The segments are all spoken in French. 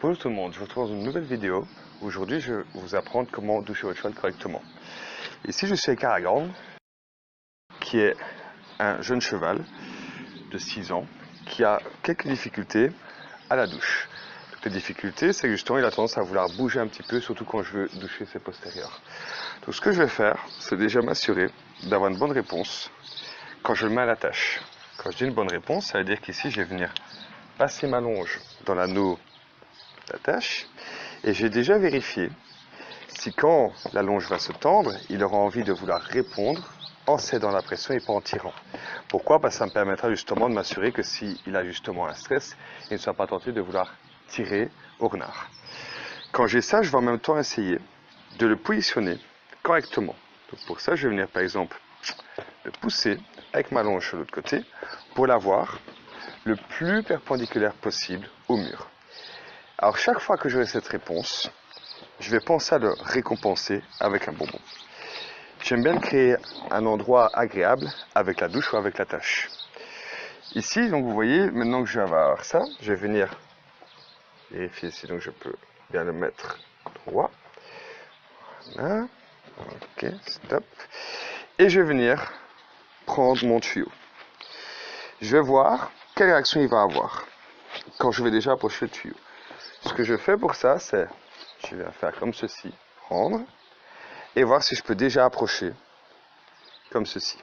Bonjour tout le monde, je vous retrouve dans une nouvelle vidéo. Aujourd'hui, je vais vous apprendre comment doucher votre cheval correctement. Ici, je suis avec Aragorn, qui est un jeune cheval de 6 ans, qui a quelques difficultés à la douche. Toutes les difficultés, c'est que justement, il a tendance à vouloir bouger un petit peu, surtout quand je veux doucher ses postérieurs. Donc ce que je vais faire, c'est déjà m'assurer d'avoir une bonne réponse quand je le mets à la tâche. Quand je dis une bonne réponse, ça veut dire qu'ici, je vais venir passer ma longe dans l'anneau de la tâche. Et j'ai déjà vérifié si quand la longe va se tendre, il aura envie de vouloir répondre en cédant la pression et pas en tirant. Pourquoi? Parce que ça me permettra justement de m'assurer que s'il a justement un stress, il ne soit pas tenté de vouloir tirer au renard. Quand j'ai ça, je vais en même temps essayer de le positionner correctement. Donc pour ça, je vais venir par exemple le pousser avec ma longe sur l'autre côté pour l'avoir le plus perpendiculaire possible au mur. Alors chaque fois que j'aurai cette réponse, je vais penser à le récompenser avec un bonbon. J'aime bien créer un endroit agréable avec la douche ou avec la tâche. Ici, donc vous voyez, maintenant que je vais avoir ça, je vais venir vérifier si donc je peux bien le mettre droit. Voilà. Ok, stop. Et je vais venir prendre mon tuyau. Je vais voir quelle réaction il va avoir quand je vais déjà approcher le tuyau. Ce que je fais pour ça, c'est, je vais faire comme ceci, prendre, et voir si je peux déjà approcher, comme ceci.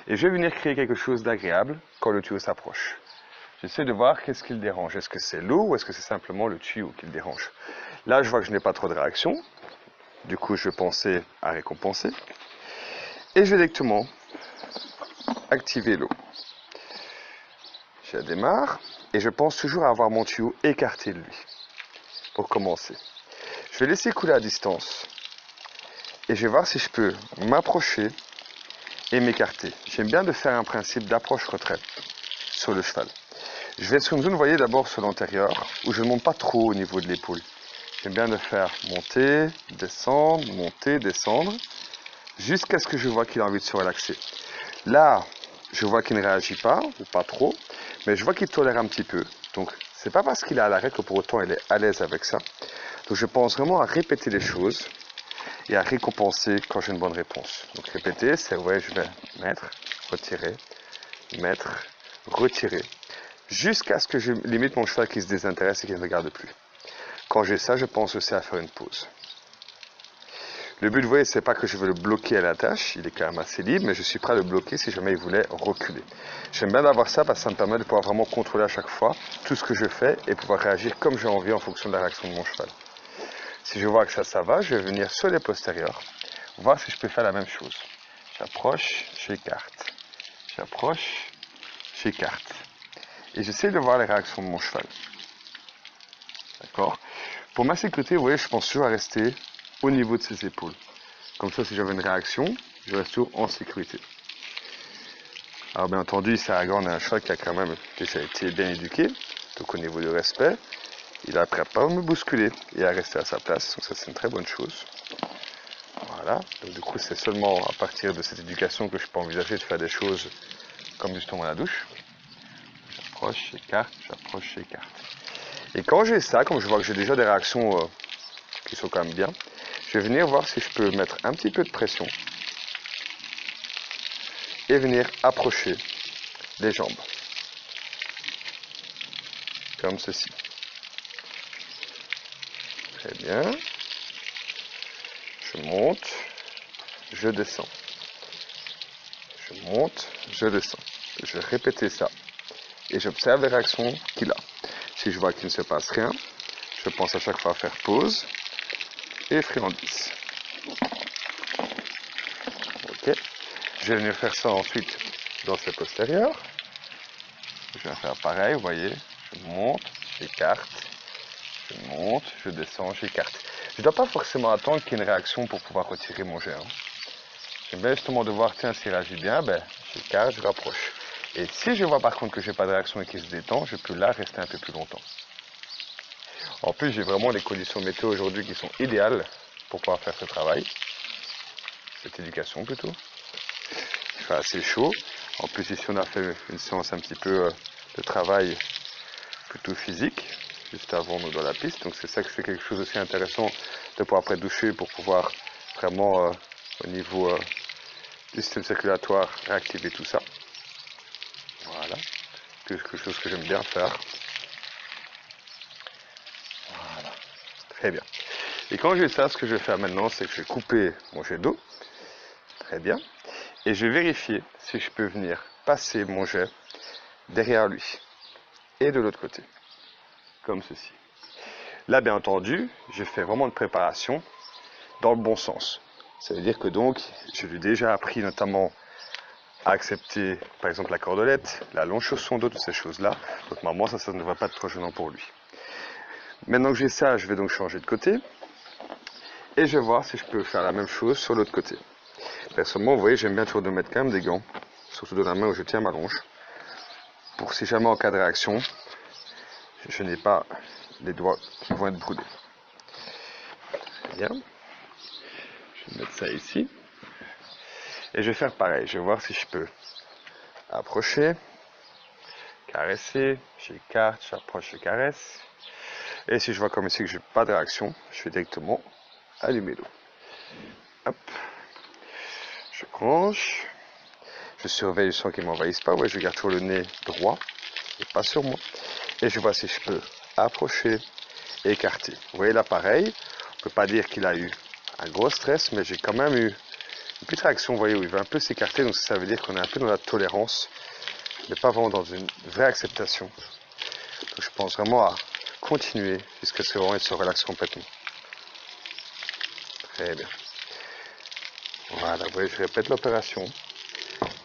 Et je vais venir créer quelque chose d'agréable quand le tuyau s'approche. J'essaie de voir qu'est-ce qui le dérange. Est-ce que c'est l'eau ou est-ce que c'est simplement le tuyau qui le dérange? Là, je vois que je n'ai pas trop de réaction. Du coup, je vais penser à récompenser. Et je vais directement activer l'eau. Je démarre et je pense toujours à avoir mon tuyau écarté de lui. Pour commencer. Je vais laisser couler à distance. Et je vais voir si je peux m'approcher et m'écarter. J'aime bien de faire un principe d'approche-retrait sur le cheval. Je vais être sur une zone, vous voyez, d'abord sur l'antérieur, où je ne monte pas trop au niveau de l'épaule. J'aime bien le faire monter, descendre, jusqu'à ce que je vois qu'il a envie de se relaxer. Là, je vois qu'il ne réagit pas, ou pas trop, mais je vois qu'il tolère un petit peu. Donc, c'est pas parce qu'il est à l'arrêt que pour autant il est à l'aise avec ça. Donc, je pense vraiment à répéter les choses et à récompenser quand j'ai une bonne réponse. Donc, répéter, c'est, ouais, je vais mettre, retirer, jusqu'à ce que je limite mon cheval qui se désintéresse et qui ne regarde plus. Quand j'ai ça, je pense aussi à faire une pause. Le but, vous voyez, c'est pas que je veux le bloquer à la tâche, il est quand même assez libre, mais je suis prêt à le bloquer si jamais il voulait reculer. J'aime bien d'avoir ça parce que ça me permet de pouvoir vraiment contrôler à chaque fois tout ce que je fais et pouvoir réagir comme j'ai envie en fonction de la réaction de mon cheval. Si je vois que ça va, je vais venir sur les postérieurs, voir si je peux faire la même chose. J'approche, j'écarte. J'approche, j'écarte. Et j'essaie de voir les réactions de mon cheval. D'accord? Pour ma sécurité, vous voyez, je pense toujours à rester au niveau de ses épaules. Comme ça, si j'avais une réaction, je reste toujours en sécurité. Alors bien entendu, Aragorn est un cheval qui a quand même déjà été bien éduqué. Donc au niveau du respect, il a appris à pas me bousculer et à rester à sa place. Donc ça, c'est une très bonne chose. Voilà. Donc du coup, c'est seulement à partir de cette éducation que je peux envisager de faire des choses comme justement la douche. J'approche, j'écarte, j'approche, j'écarte. Et quand j'ai ça, comme je vois que j'ai déjà des réactions qui sont quand même bien, je vais venir voir si je peux mettre un petit peu de pression et venir approcher les jambes. Comme ceci. Très bien. Je monte, je descends. Je monte, je descends. Je vais répéter ça. Et j'observe les réactions qu'il a. Si je vois qu'il ne se passe rien, je pense à chaque fois à faire pause et friandise. Ok. Je vais venir faire ça ensuite dans ses postérieurs. Je vais faire pareil, vous voyez. Je monte, j'écarte. Je monte, je descends, j'écarte. Je ne dois pas forcément attendre qu'il y ait une réaction pour pouvoir retirer mon jet. J'aime bien justement de voir, tiens, s'il réagit bien, ben, j'écarte, je rapproche. Et si je vois par contre que j'ai pas de réaction et qu'il se détend, je peux là rester un peu plus longtemps. En plus, j'ai vraiment les conditions météo aujourd'hui qui sont idéales pour pouvoir faire ce travail. Cette éducation plutôt. Il fait assez chaud. En plus, ici, on a fait une séance un petit peu de travail plutôt physique. juste avant nous dans la piste. Donc c'est ça que c'est quelque chose aussi intéressant de pouvoir après doucher pour pouvoir vraiment au niveau du système circulatoire réactiver tout ça. Voilà, quelque chose que j'aime bien faire. Voilà, très bien. Et quand j'ai ça, ce que je vais faire maintenant, c'est que je vais couper mon jet d'eau. Très bien. Et je vais vérifier si je peux venir passer mon jet derrière lui et de l'autre côté, comme ceci. Là, bien entendu, je fais vraiment une préparation dans le bon sens. Ça veut dire que donc, je lui ai déjà appris notamment à accepter, par exemple, la cordelette, la longe sur son dos, toutes ces choses-là. Donc, normalement, ça ne devrait pas être trop gênant pour lui. Maintenant que j'ai ça, je vais donc changer de côté. Et je vais voir si je peux faire la même chose sur l'autre côté. Personnellement, vous voyez, j'aime bien toujours de mettre quand même des gants, surtout de la main où je tiens ma longe, pour si jamais en cas de réaction, je n'ai pas les doigts qui vont être brûlés. Bien. Je vais mettre ça ici. Et je vais faire pareil. Je vais voir si je peux approcher, caresser, j'écarte, j'approche, je caresse. Et si je vois comme ici que je n'ai pas de réaction, je vais directement allumer l'eau. Hop. Je branche. Je surveille le sang qui ne m'envahisse pas. Ouais, je garde toujours le nez droit et pas sur moi. Et je vois si je peux approcher et écarter. Vous voyez là, pareil. On ne peut pas dire qu'il a eu un gros stress, mais j'ai quand même eu une petite réaction, vous voyez, où il va un peu s'écarter. Donc ça veut dire qu'on est un peu dans la tolérance, mais pas vraiment dans une vraie acceptation. Donc je pense vraiment à continuer jusqu'à ce qu'il se relaxe complètement. Très bien. Voilà, vous voyez, je répète l'opération.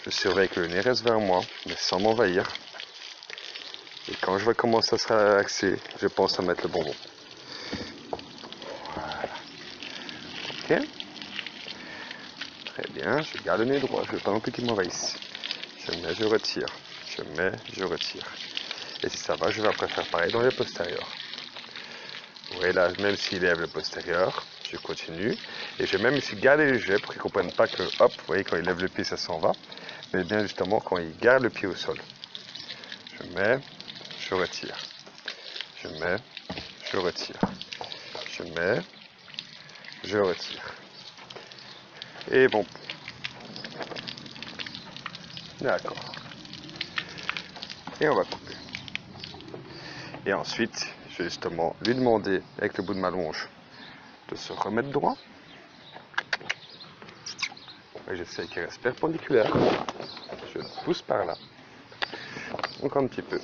Je surveille que le nez reste vers moi, mais sans m'envahir. Et quand je vois comment ça sera relaxé, je pense à mettre le bonbon. Voilà. Ok. Très bien, je garde le nez droit, je ne veux pas non plus qu'il m'envahisse. Je mets, je retire. Je mets, je retire. Et si ça va, je vais après faire pareil dans les postérieurs. Vous voyez là, même s'il lève le postérieur, je continue. Et je vais même ici garder les jets pour qu'ils ne comprennent pas que, hop, vous voyez, quand il lève le pied, ça s'en va. Mais bien justement, quand il garde le pied au sol. Je mets, je retire. Je mets, je retire. Je mets, je retire. Et bon. D'accord. Et on va couper. Et ensuite, je vais justement lui demander, avec le bout de ma longe, de se remettre droit. Et j'essaie qu'il reste perpendiculaire. Je le pousse par là. Encore un petit peu.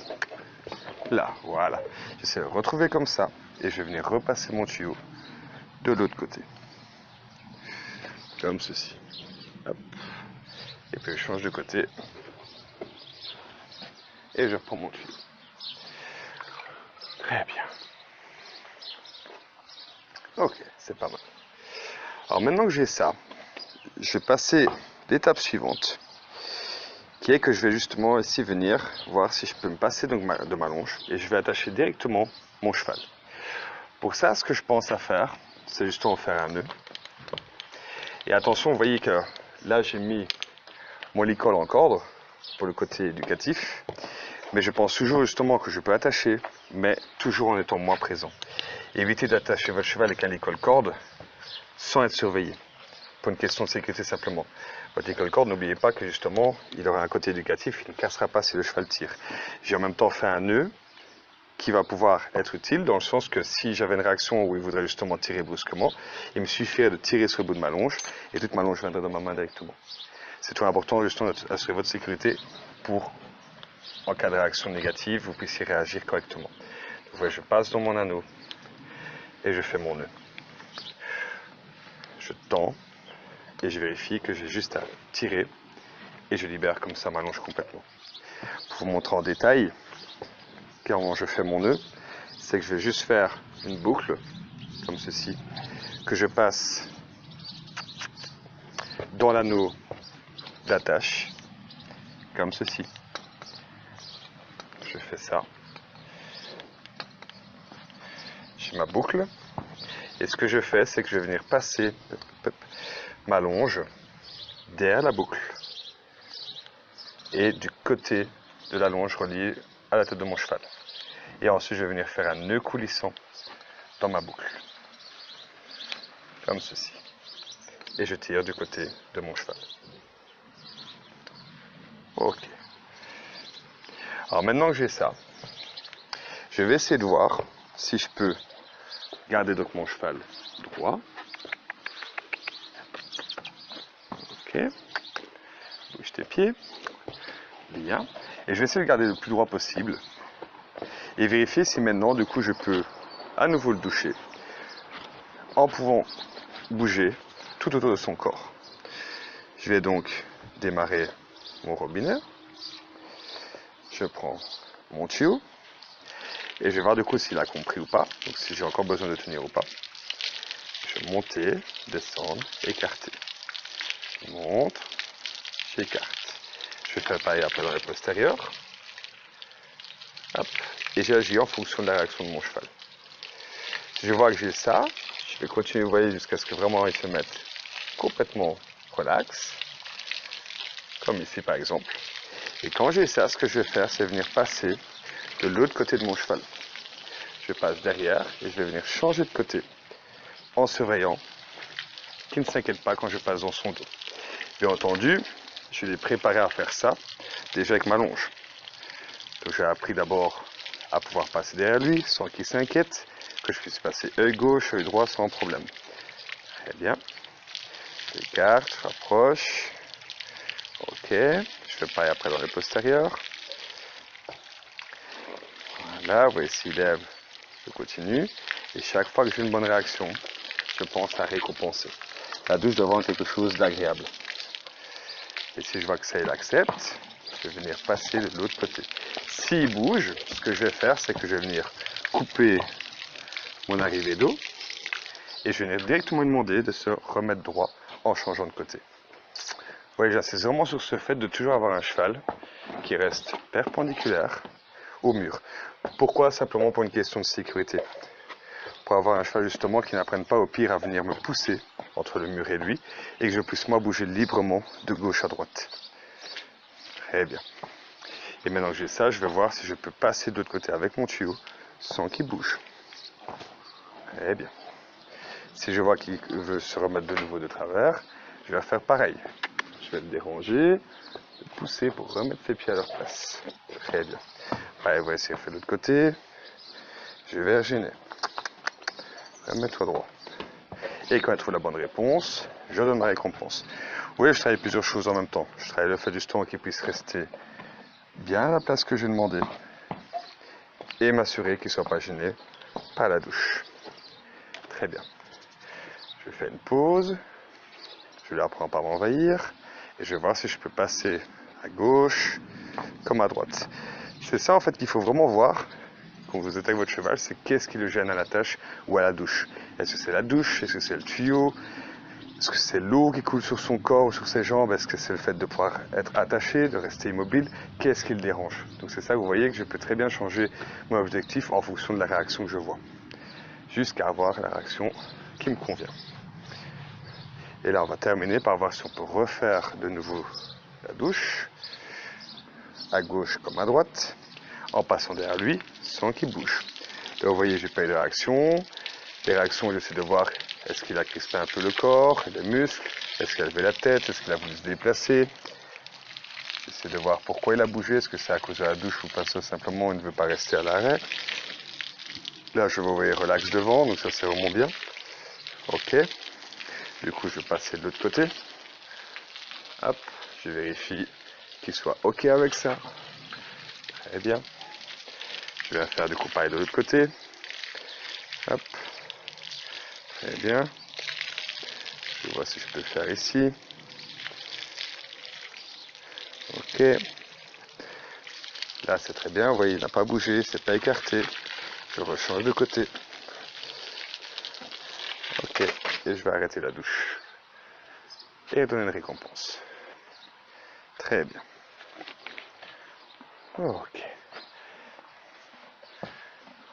Là, voilà. J'essaie de le retrouver comme ça. Et je vais venir repasser mon tuyau de l'autre côté. Comme ceci. Hop. Et puis je change de côté. Et je reprends mon tuyau. Très bien. Ok, c'est pas mal. Alors maintenant que j'ai ça, je vais passer l'étape suivante, qui est que je vais justement ici venir voir si je peux me passer donc de ma longe et je vais attacher directement mon cheval. Pour ça, ce que je pense à faire, c'est justement faire un nœud. Et attention, vous voyez que là j'ai mis mon licol en corde pour le côté éducatif, mais je pense toujours justement que je peux attacher, mais toujours en étant moins présent. Évitez d'attacher votre cheval avec un licol corde sans être surveillé. Pour une question de sécurité simplement. Votre licol corde, n'oubliez pas que justement, il aura un côté éducatif, il ne cassera pas si le cheval tire. J'ai en même temps fait un nœud qui va pouvoir être utile dans le sens que si j'avais une réaction où il voudrait justement tirer brusquement, il me suffirait de tirer sur le bout de ma longe et toute ma longe viendrait dans ma main directement. C'est toujours important justement d'assurer votre sécurité pour, en cas de réaction négative, vous puissiez réagir correctement. Vous voyez, je passe dans mon anneau et je fais mon nœud. Je tends et je vérifie que j'ai juste à tirer et je libère comme ça ma longe complètement. Pour vous montrer en détail comment je fais mon nœud, c'est que je vais juste faire une boucle comme ceci, que je passe dans l'anneau d'attache comme ceci. Je fais ça. J'ai ma boucle et ce que je fais, c'est que je vais venir passer ma longe derrière la boucle et du côté de la longe reliée à la tête de mon cheval. Et ensuite, je vais venir faire un nœud coulissant dans ma boucle. Comme ceci. Et je tire du côté de mon cheval. Ok. Alors maintenant que j'ai ça, je vais essayer de voir si je peux garder donc mon cheval droit. Ok. Bouge tes pieds. Bien. Et je vais essayer de garder le plus droit possible. Et vérifier si maintenant, du coup, je peux à nouveau le doucher en pouvant bouger tout autour de son corps. Je vais donc démarrer mon robinet. Je prends mon tuyau. Et je vais voir du coup s'il a compris ou pas. Donc si j'ai encore besoin de tenir ou pas. Je vais monter, descendre, écarter. Je monte, j'écarte. Je vais faire pareil après dans les postérieurs. Hop. Et j'agis en fonction de la réaction de mon cheval. Si je vois que j'ai ça, je vais continuer, vous voyez, jusqu'à ce que vraiment il se mette complètement relax. Comme ici par exemple. Et quand j'ai ça, ce que je vais faire, c'est venir passer de l'autre côté de mon cheval. Je passe derrière et je vais venir changer de côté en surveillant qu'il ne s'inquiète pas quand je passe dans son dos. Bien entendu, je l'ai préparé à faire ça déjà avec ma longe. Donc j'ai appris d'abord à pouvoir passer derrière lui sans qu'il s'inquiète, que je puisse passer œil gauche, œil droit sans problème. Très bien. J'écarte, je rapproche. Ok. Je fais pareil après dans les postérieurs. Voilà, vous voyez s'il lève, je continue. Et chaque fois que j'ai une bonne réaction, je pense à récompenser. La douche doit avoir quelque chose d'agréable. Et si je vois que ça, il accepte, je vais venir passer de l'autre côté. S'il bouge, ce que je vais faire, c'est que je vais venir couper mon arrivée d'eau et je vais venir directement lui demander de se remettre droit en changeant de côté. Vous voyez, j'insiste vraiment sur ce fait de toujours avoir un cheval qui reste perpendiculaire au mur. Pourquoi? Simplement pour une question de sécurité. Pour avoir un cheval justement qui n'apprenne pas au pire à venir me pousser entre le mur et lui et que je puisse moi bouger librement de gauche à droite. Très bien. Et maintenant que j'ai ça, je vais voir si je peux passer de l'autre côté avec mon tuyau sans qu'il bouge. Très bien. Si je vois qu'il veut se remettre de nouveau de travers, je vais faire pareil. Je vais le déranger, le pousser pour remettre ses pieds à leur place. Très bien. Allez, on va essayer de faire de l'autre côté. Je vais gêner. Remets-toi droit. Et quand il trouve la bonne réponse, je donne ma récompense. Oui, je travaille plusieurs choses en même temps. Je travaille le fait justement qu'il puisse rester bien à la place que j'ai demandé et m'assurer qu'il ne soit pas gêné par la douche. Très bien. Je fais une pause. Je lui apprends pas à m'envahir et je vais voir si je peux passer à gauche comme à droite. C'est ça en fait qu'il faut vraiment voir quand vous êtes avec votre cheval, c'est qu'est-ce qui le gêne à la tâche ou à la douche. Est-ce que c'est la douche? Est-ce que c'est le tuyau? Est-ce que c'est l'eau qui coule sur son corps ou sur ses jambes? Est-ce que c'est le fait de pouvoir être attaché, de rester immobile? Qu'est-ce qui le dérange? Donc c'est ça que vous voyez que je peux très bien changer mon objectif en fonction de la réaction que je vois. Jusqu'à avoir la réaction qui me convient. Et là on va terminer par voir si on peut refaire de nouveau la douche, à gauche comme à droite, en passant derrière lui sans qu'il bouge. Là vous voyez j'ai pas eu de réaction. Les réactions, j'essaie de voir est-ce qu'il a crispé un peu le corps, les muscles, est-ce qu'il a levé la tête, est-ce qu'il a voulu se déplacer. J'essaie de voir pourquoi il a bougé, est-ce que c'est à cause de la douche ou parce que simplement il ne veut pas rester à l'arrêt. Là je vous voyez relax devant, donc ça c'est vraiment bien. Ok. Du coup je vais passer de l'autre côté. Hop, je vérifie qu'il soit ok avec ça. Très bien. Je vais faire du coup pareil de l'autre côté. Hop. Très bien. Je vois si je peux le faire ici. Ok. Là c'est très bien, vous voyez il n'a pas bougé, c'est pas écarté. Je rechange de côté. Ok. Et je vais arrêter la douche. Et donner une récompense. Très bien. Ok.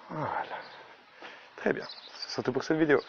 Voilà. Très bien. C'est tout pour cette vidéo.